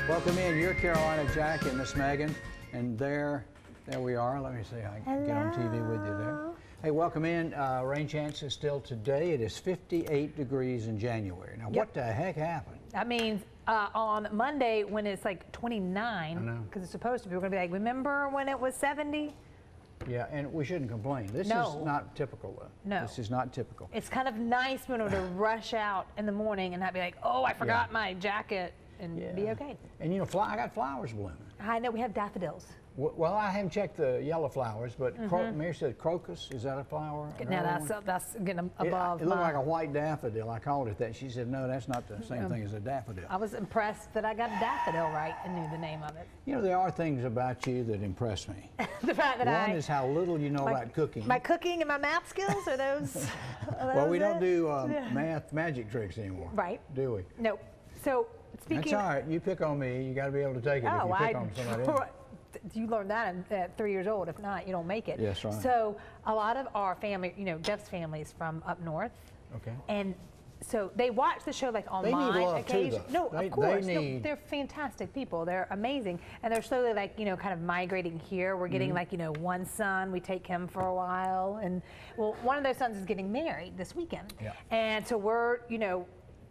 Welcome in, your Carolina Jack and Miss Megan, and there we are. Let me see how I can get on TV with you there. Hey, welcome in. Rain chances still today. It is 58 degrees in January. Now, what the heck happened? That means on Monday when it's like 29, because it's supposed to be, we're going to be like, remember when it was 70? Yeah, and we shouldn't complain. This is not typical, though. No. This is not typical. It's kind of nice when we're to rush out in the morning and not be like, oh, I forgot my jacket, and be okay. And you know, I got flowers blooming. I know, we have daffodils. Well, I haven't checked the yellow flowers, but Mary said crocus. Is that a flower? Now that's getting above. It looked like a white daffodil. I called it that. She said, no, that's not the same thing as a daffodil. I was impressed that I got a daffodil right and knew the name of it. You know, there are things about you that impress me. The fact that One is how little you know about cooking. My cooking and my math skills, are those? Well, we don't do magic tricks anymore. Right. Do we? No. So speaking. That's all right. You pick on me. You got to be able to take it if you pick on somebody else. You learned that at 3 years old. If not, you don't make it. Yes, right. So a lot of our family, you know, Jeff's family is from up north. Okay. And so they watch the show like online. They need love occasion. too, No, of course. No, they're fantastic people. They're amazing. And they're slowly like, you know, kind of migrating here. We're getting like, you know, one son, we take him for a while. And well, one of those sons is getting married this weekend. Yeah. And so we're, you know,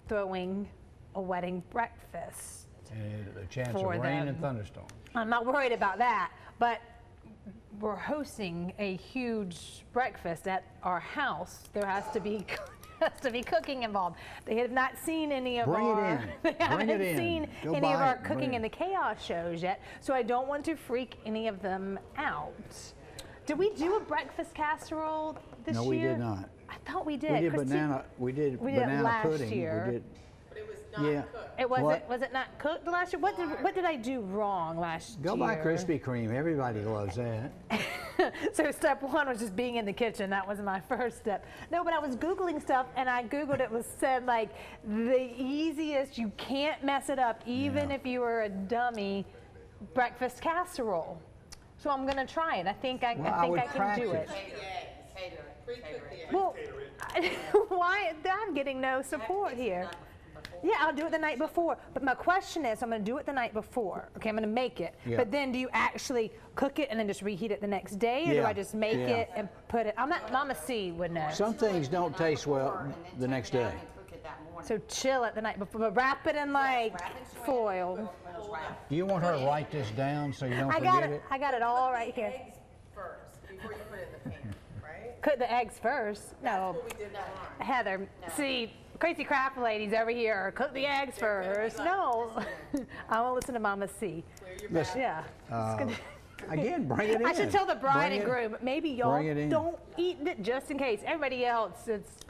throwing a wedding breakfast. And a chance of rain and thunderstorms. I'm not worried about that, but we're hosting a huge breakfast at our house. There has to be cooking involved. They have not seen any of they haven't seen any of our Cooking in the Chaos shows yet, so I don't want to freak any of them out. Did we do a breakfast casserole this year? No, we did not. I thought we did. We did banana last pudding. year. We did. But it was not cooked. It wasn't. Was it not cooked last year? What did I do wrong last year? Go buy Krispy Kreme. Everybody loves that. So step one was just being in the kitchen. That was my first step. No, but I was Googling stuff, and I Googled it. Said like the easiest. You can't mess it up, even if you were a dummy. Breakfast casserole. So I'm gonna try it. I think I can do it. Well, why? I'm getting no support here. Yeah, I'll do it the night before. But my question is, I'm going to do it the night before. Okay, I'm going to make it. Yeah. But then do you actually cook it and then just reheat it the next day? Or do I just make it and put it? I'm not, Mama C would know. Some things don't taste well the next day. So chill it the night before, but wrap it in like foil. Do you want her to write this down so you don't forget it? I got it all right here. Eggs first before you put it in the pan, right? Cook the eggs first. No. That's what we did tomorrow. Heather, see, crazy crap ladies over here, cook the eggs first. No, I won't listen to Mama C. Listen, yeah. Again, bring it in. I should tell the bride and groom, maybe y'all don't eat it just in case. Everybody else, it's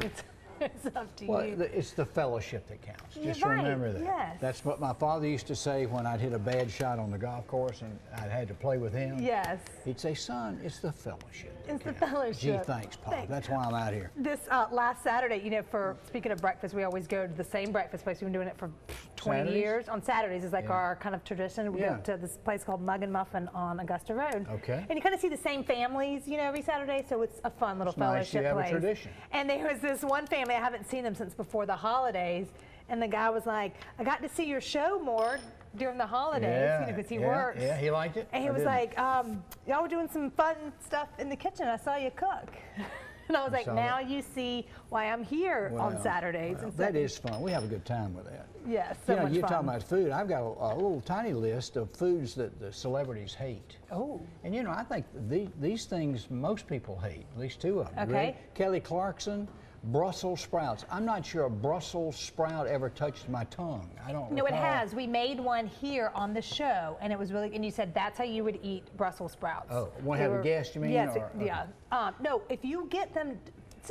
up to you. Well, it's the fellowship that counts. Just remember that. Yes. That's what my father used to say when I'd hit a bad shot on the golf course and I had to play with him. Yes. He'd say, son, it's the fellowship. It's the fellowship. Gee, thanks, Pop. That's why I'm out here. This last Saturday, you know, speaking of breakfast, we always go to the same breakfast place. We've been doing it for 20 years. On Saturdays is like our kind of tradition. We go to this place called Mug and Muffin on Augusta Road. Okay. And you kind of see the same families, you know, every Saturday. So it's a fun little fellowship nice. You have place. a tradition. And there was this one family, I haven't seen them since before the holidays. And the guy was like, I got to see your show more during the holidays, you know, because he works. Yeah, he liked it. And he was like, y'all were doing some fun stuff in the kitchen. I saw you cook. And I was like, now you see why I'm here on Saturdays. That is fun. We have a good time with that. Yes, so much fun. You're talking about food. I've got a little tiny list of foods that the celebrities hate. Oh. And you know, I think these things most people hate, at least two of them. Okay. Kelly Clarkson, Brussels sprouts. I'm not sure a Brussels sprout ever touched my tongue. I don't know. No, it has. We made one here on the show, and it was really, and you said that's how you would eat Brussels sprouts. Oh, want to have a guess, you mean? Yes, yeah. No, if you get them,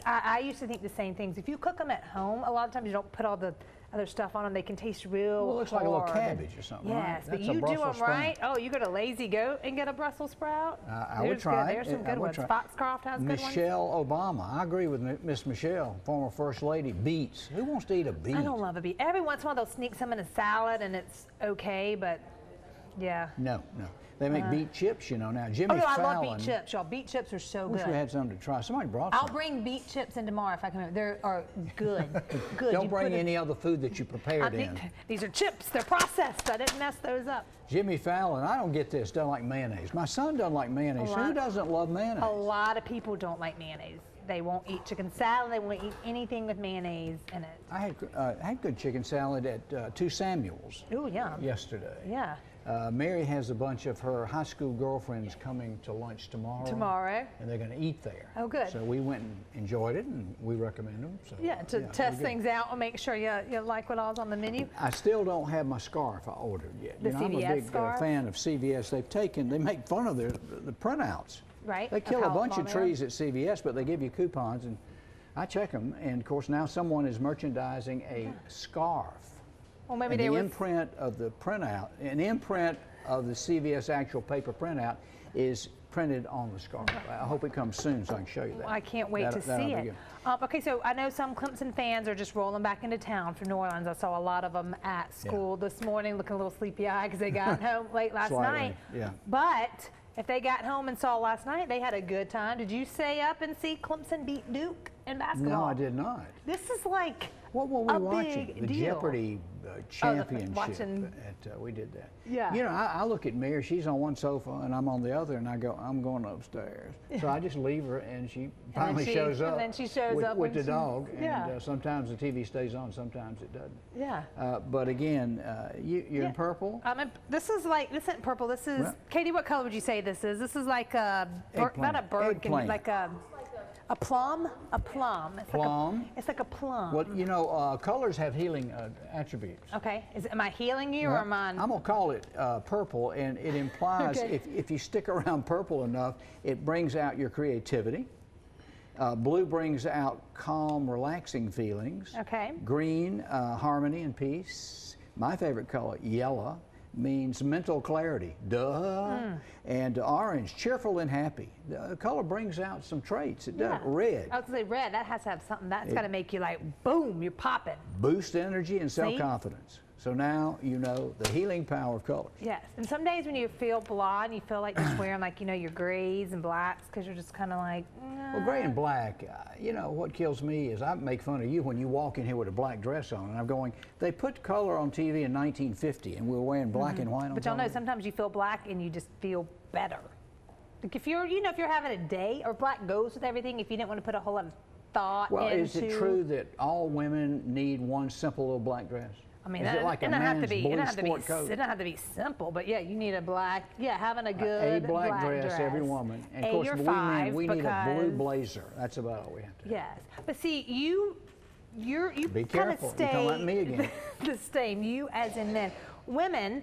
I used to think the same things. If you cook them at home, a lot of times you don't put all the other stuff on them. They can taste real Well, it looks like a little cabbage or something. Yes, right? but you do them right. Oh, you go to Lazy Goat and get a Brussels sprout. I would try. There's some good ones. Foxcroft has good ones. Michelle Obama. I agree with Miss Michelle, former First Lady. Beets. Who wants to eat a beet? I don't love a beet. Every once in a while they'll sneak some in a salad and it's okay, but Yeah. No. They make beet chips, you know, now. Jimmy Oh, no, I Fallon. love beet chips, y'all. Beet chips are so Wish good. we had some to try. Somebody brought some. I'll bring beet chips in tomorrow if I can remember. They are good. Good. Don't You bring put it- any other food that you prepared in. These are chips. They're processed. I didn't mess those up. Jimmy Fallon, I don't get this, doesn't like mayonnaise. My son doesn't like mayonnaise. Who doesn't love mayonnaise? A lot of people don't like mayonnaise. They won't eat chicken salad. They won't eat anything with mayonnaise in it. I had good chicken salad at Two Samuels Ooh, yum. yesterday. Yeah. Mary has a bunch of her high school girlfriends coming to lunch tomorrow. Tomorrow. And they're going to eat there. Oh, good. So we went and enjoyed it, and we recommend them. So, Yeah, to we're test good. things out and make sure you like what all's on the menu. I still don't have my scarf I ordered yet. The I'm a CVS big scarf? fan of CVS. They make fun of the printouts. Right, They of kill a how bunch long of they are. trees at CVS, but they give you coupons, and I check them. And of course, now someone is merchandising a scarf. Well, maybe And there the was. imprint of the printout, an imprint of the CVS actual paper printout is printed on the scarf. I hope it comes soon so I can show you that. I can't wait to That'll see be it. good. Okay, so I know some Clemson fans are just rolling back into town from New Orleans. I saw a lot of them at school this morning looking a little sleepy-eyed because they got home late last Slightly, night. yeah. But if they got home and saw last night, they had a good time. Did you stay up and see Clemson beat Duke in basketball? No, I did not. This is like What were we a watching? big The deal. Jeopardy championship. watching- We did that. Yeah. You know, I look at Mary. She's on one sofa and I'm on the other, and I go, I'm going upstairs. So I just leave her, and she finally shows up. And then she shows up with when the dog. Yeah. And sometimes the TV stays on, sometimes it doesn't. Yeah. But again, you're in purple. This isn't purple. This is Well- Katie. What color would you say this is? This is like a not a Eggplant. burgundy, Eggplant. like a plum. A plum. It's Plum? It's like a plum. Well, you know, colors have healing attributes. Okay. Am I healing you or am I? I'm gonna call it purple, and it implies Okay. if you stick around purple enough, it brings out your creativity. Blue brings out calm, relaxing feelings. Okay. Green, harmony and peace. My favorite color, yellow, means mental clarity. Duh. And orange, cheerful and happy. The color brings out some traits. It does. Yeah. Red, I was gonna say red. That has to have something. That's got to make you like boom. You're popping. boost energy and self-confidence. So now you know the healing power of colors. Yes. And some days when you feel blah and you feel like just wearing like your grays and blacks because you're just kind of like. Well, gray and black, you know, what kills me is I make fun of you when you walk in here with a black dress on, and I'm going, they put color on TV in 1950, and we were wearing black and white on But y'all know television. sometimes you feel black and you just feel better. Like if you're, if you're having a day, or black goes with everything. If you didn't want to put a whole lot of thought Well, into. is it true that all women need one simple little black dress? I mean, is it like a it doesn't have man's to be. blue It doesn't have to be. sport coat? It doesn't have to be simple, but yeah, you need a black. Yeah, having a A good black dress, every woman. And of course, or we five men, we need a blue because- blazer. That's about all we have to. Yes, but see, you Be kind of careful. stay You're talking about me again. the same. You as in men, women.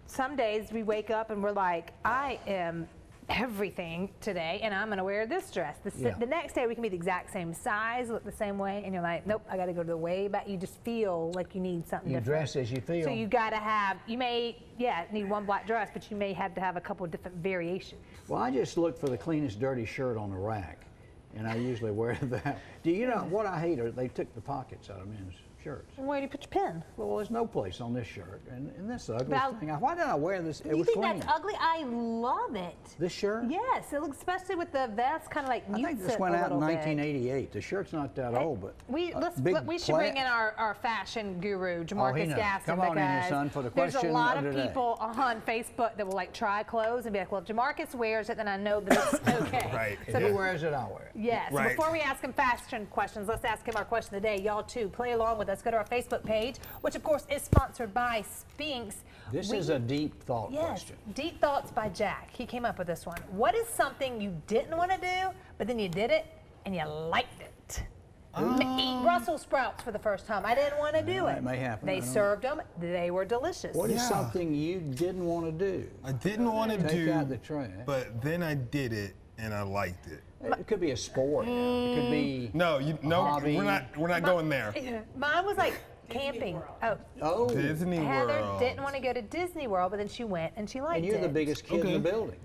Some days we wake up and we're like, I am everything today, and I'm going to wear this dress. The next day we can be the exact same size, look the same way, and you're like, nope, I got to go to the way back. You just feel like you need something You different. dress as you feel. So you got to have. You may, need one black dress, but you may have to have a couple of different variations. Well, I just look for the cleanest dirty shirt on the rack, and I usually wear that. Do you know what I hate? They took the pockets out of men's shirts. Where do you put your pin? Well, there's no place on this shirt, and this ugly Val- thing. Why did I wear this? It You was think clean. that's ugly? I love it. This shirt? Yes, it looks, especially with the vest, kind of like I mutes think this it went a out in little bit. 1988. The shirt's not that old, but We big should bring in our fashion guru, Jamarcus knows. Gaston, Come on in here, because son, for the there's a question lot of of the day. people on Facebook that will like try clothes and be like, well, if Jamarcus wears it, then I know that it's okay. Right. if he wears it, I'll wear it. Yes. So Right. before we ask him fashion questions, let's ask him our question of the day. Y'all too, play along with us. Go to our Facebook page, which of course is sponsored by Spinks. This is a deep thought Yes, question. Deep Thoughts by Jack. He came up with this one. What is something you didn't want to do, but then you did it and you liked it? Eat Brussels sprouts for the first time. I didn't want to do it. It may happen. I They don't know. served them. They were delicious. What is Yeah. something you didn't want to do? I didn't want to Take do, out the trash. but then I did it and I liked it. It could be a sport. It could be. No, no, hobby. we're not going there. Mine was like camping. Oh, Oh, Disney Heather World. didn't want to go to Disney World, but then she went and she liked and it. you're the biggest kid in the Okay. building,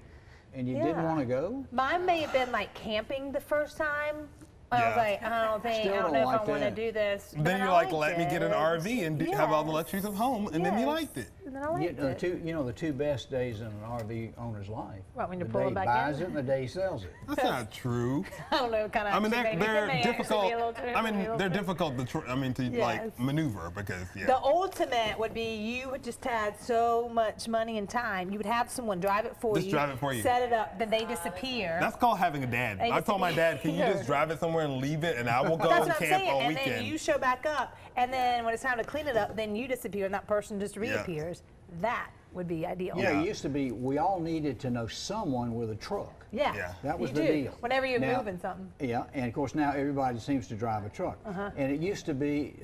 and you didn't Yeah. want to go. Mine may have been like camping the first time, I was Yeah. like, I don't think, Still I don't don't know like if I want to that. do this. Then But you're I like, liked let me get an it. RV and have all the Yes. luxuries of home, and then you Yes. liked it. And then I liked it. The two best days in an RV owner's life. What, when you the pull day it he back buys in? it and the day he sells it. That's not true. I don't know, kind of. I mean, they're difficult. I mean, they're difficult. difficult to Yes. like maneuver because The ultimate would be you just had so much money and time. You would have someone drive it for Just you. drive it for you. Set it up, then they disappear. That's called having a dad. They I told my dad, can you just disappear. drive it somewhere and leave it, and I will go That's and what I'm camp saying. all And weekend. then you show back up, and then when it's time to clean it up, then you disappear, and that person just reappears. That would be ideal. You know, it used to be we all needed to know someone with a truck. Yeah. Yeah. That was you the do. deal. Whenever you're Now- moving something. Yeah, and of course now everybody seems to drive a truck. And it used to be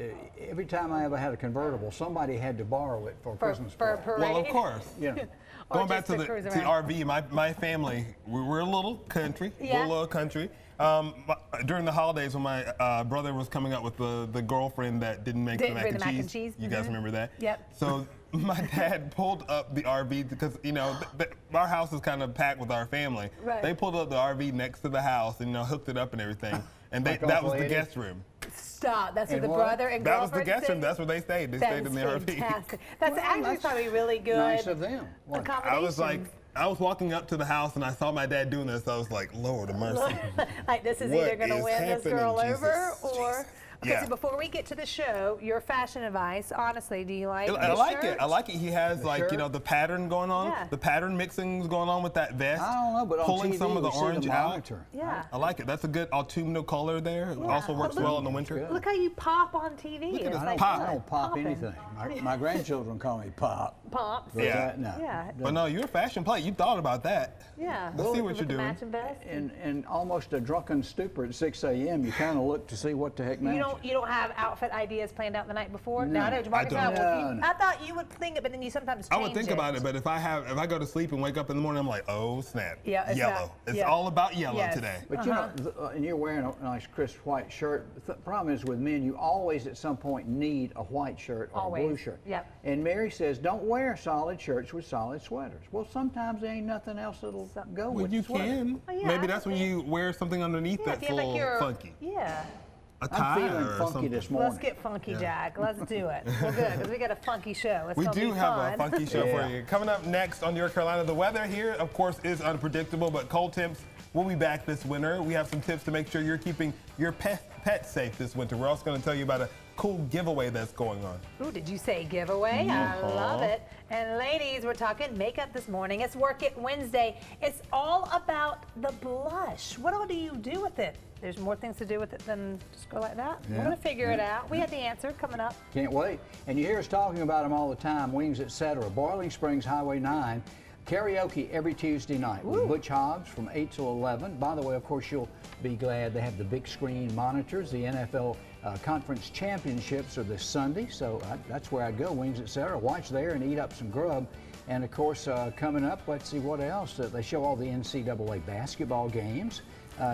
every time I ever had a convertible, somebody had to borrow it for a Christmas For a party. parade. Well, of course. You know, Or Going back just to cruise the around. RV, my family, we're a little country. Yeah. We're a little country. During the holidays, when my brother was coming up with the girlfriend that didn't make the Didn't mac bring and the mac cheese. and cheese, You guys mhm. remember that? Yep. So my dad pulled up the RV because our house is kind of packed with our family. Right. They pulled up the RV next to the house and hooked it up and everything. And Like that was Uncle the Eddie? guest room. Stop. That's where And the what? brother and That was the girlfriend guest room. stayed? That's where they stayed. They That stayed in the is RV. fantastic. That's Well, actually that's probably really good. nice of them. What? accommodation. I was like, I was walking up to the house and I saw my dad doing this. I was like, Lord of mercy. like this is What either going to is win this happening, girl Jesus? over or. Jesus. Okay, Yeah. so before we get to the show, your fashion advice, honestly, do you like I the like it. shirt? I like it. He has shirt? the pattern going on. Yeah. The pattern mixing's going on with that vest. I don't know, but on pulling TV some of the we see orange the out. monitor. Yeah. I like it. That's a good autumnal color there. It also works look- well in the winter. good. Look how you pop on TV. Look at It's his like pop. I don't pop popping. anything. My grandchildren call me Pop. Pops. But Yeah. that, no. Yeah. But no, you're a fashion plate. You thought about that. Yeah. I see what With you're the doing. matching vest. And almost a drunken stupor at 6 a.m. You kind of look to see what the heck matches. You don't have outfit ideas planned out the night before? No, I know Marcus don't. and I, No, no. I thought you would think it, but then you sometimes I change would think about it, but if I go to sleep and wake up in the morning, I'm like, oh snap. Yeah, it's yellow. not- It's yeah. all about yellow Yes. today. But you know, and you're wearing a nice crisp white shirt. The problem is with men, you always at some point need a white shirt or a blue Always. shirt. Yep. And Mary says, don't wear solid shirts with solid sweaters. Well, sometimes there ain't nothing else that'll go Well, with you the sweater. can. Oh, yeah, Maybe I that's when think- you wear something underneath Yeah, that's if a you have little like your, funky. Yeah. A tie I'm feeling or funky something. this morning. Let's get funky, Jack. Let's do it. Well, good, because we got a funky show. It's We gonna do be have fun. a funky show for Yeah. you. Coming up next on Your Carolina, the weather here, of course, is unpredictable, but cold temps will be back this winter. We have some tips to make sure you're keeping your pet safe this winter. We're also going to tell you about a cool giveaway that's going on. Ooh, did you say giveaway? I love it. And ladies, we're talking makeup this morning. It's Work It Wednesday. It's all about the blush. What all do you do with it? There's more things to do with it than just go like that. We're Yeah. going to figure it out. We have the answer coming up. Can't wait. And you hear us talking about them all the time, Wings, etc. Boiling Springs Highway 9, karaoke every Tuesday night with Butch Hobbs from 8 till 11. By the way, of course, you'll be glad they have the big screen monitors. The NFL Conference Championships are this Sunday, so that's where I go, Wings, etc. Watch there and eat up some grub. And of course, coming up, let's see what else. They show all the NCAA basketball games.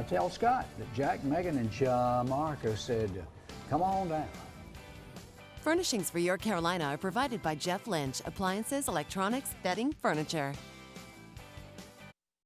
Tell Scott that Jack, Megan, and Marco said, come on down. Furnishings for Your Carolina are provided by Jeff Lynch, Appliances, Electronics, Bedding, Furniture.